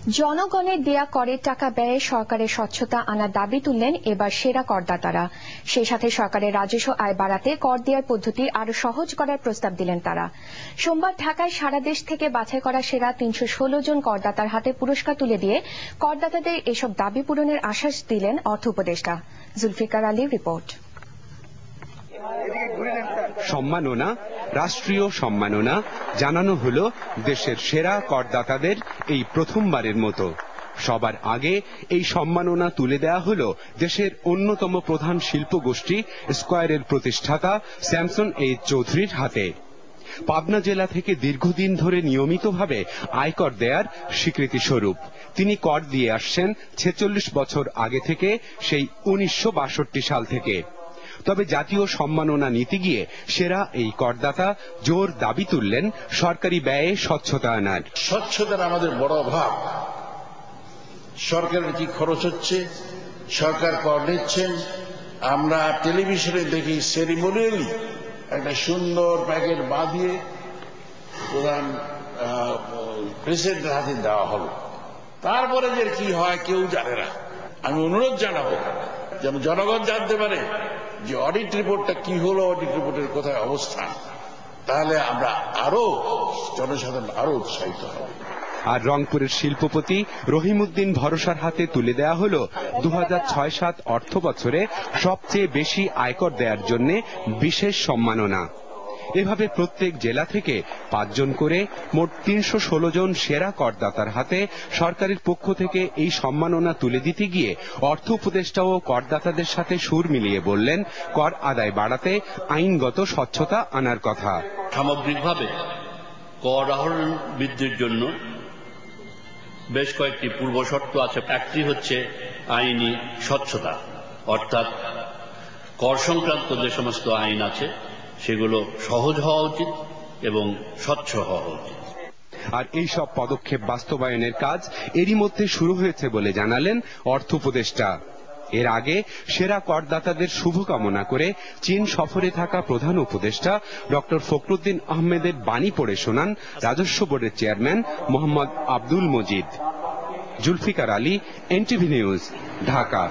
জনগণের দেয়া করের টাকা ব্যয়ে সরকারের স্বচ্ছতা আনার দাবি তুললেন এবার সেরা করদাতারা। সেই সাথে সরকারের রাজস্ব আয় বাড়াতে কর দেওয়ার পদ্ধতি আরো সহজ করার প্রস্তাব দিলেন তারা। সোমবার ঢাকায় সারা দেশ থেকে বাছাই করা সেরা ৩১৬ জন করদাতার হাতে পুরস্কার তুলে দিয়ে করদাতাদের এসব দাবি পূরণের আশ্বাস দিলেন অর্থ উপদেষ্টা। জুলফিকার আলীর রিপোর্ট। সম্মাননা, রাষ্ট্রীয় সম্মাননা জানানো হলো দেশের সেরা করদাতাদের এই প্রথমবারের মতো। সবার আগে এই সম্মাননা তুলে দেয়া হলো দেশের অন্যতম প্রধান শিল্প গোষ্ঠী স্কয়ারের প্রতিষ্ঠাতা স্যামসন এইচ চৌধুরীর হাতে। পাবনা জেলা থেকে দীর্ঘদিন ধরে নিয়মিতভাবে আয়কর দেয়ার স্বীকৃতি স্বরূপ তিনি কর দিয়ে আসছেন ৪৬ বছর আগে থেকে, সেই ১৯৬২ সাল থেকে। তবে জাতীয় সম্মাননা নিতে গিয়ে সেরা এই করদাতা জোর দাবি তুললেন সরকারি ব্যয়ে স্বচ্ছতা আনার। স্বচ্ছতার আমাদের বড় অভাব। সরকারের কি খরচ হচ্ছে, সরকার কর নিচ্ছেন, আমরা টেলিভিশনে দেখি সেরিমোনিয়ালি একটা সুন্দর প্যাকেট বাঁধিয়ে প্রধান প্রেসিডেন্টের হাতে দেওয়া হলো। তারপরে যে কি হয় কেউ জানে না। আমি অনুরোধ জানাবো যেন জনগণ জানতে পারে যে অডিট রিপোর্টটা কি হলো, অডিট রিপোর্টের কোথায় অবস্থান, তাহলে আমরা আরো জনসাধারণ আরো উৎসাহিত হব। আর রংপুরের শিল্পপতি রহিমউদ্দিন ভরসার হাতে তুলে দেয়া হলো ২০০৬-৭ অর্থ বছরে সবচেয়ে বেশি আয়কর দেওয়ার জন্য বিশেষ সম্মাননা। এভাবে প্রত্যেক জেলা থেকে ৫ জন করে মোট ৩১৬ জন সেরা করদাতার হাতে সরকারের পক্ষ থেকে এই সম্মাননা তুলে দিতে গিয়ে অর্থ উপদেষ্টা ও করদাতাদের সাথে সুর মিলিয়ে বললেন কর আদায় বাড়াতে আইনগত স্বচ্ছতা আনার কথা। সামগ্রিকভাবে কর আহরণ বৃদ্ধির জন্য বেশ কয়েকটি পূর্বশর্ত আছে। একটি হচ্ছে আইনি স্বচ্ছতা, অর্থাৎ কর সংক্রান্ত যে সমস্ত আইন আছে সেগুলো সহজ হওয়া উচিত এবং স্বচ্ছ হওয়া উচিত। আর এই সব পদক্ষেপ বাস্তবায়নের কাজ এরই মধ্যে শুরু হয়েছে বলে জানালেন অর্থ উপদেষ্টা। এর আগে সেরা করদাতাদের শুভকামনা করে চীন সফরে থাকা প্রধান উপদেষ্টা ডক্টর ফখরুদ্দিন আহমেদের বাণী পড়ে শোনান রাজস্ব বোর্ডের chairman Mohammad Abdul Majid. Zulfiqar Ali, NTV news, Dhaka.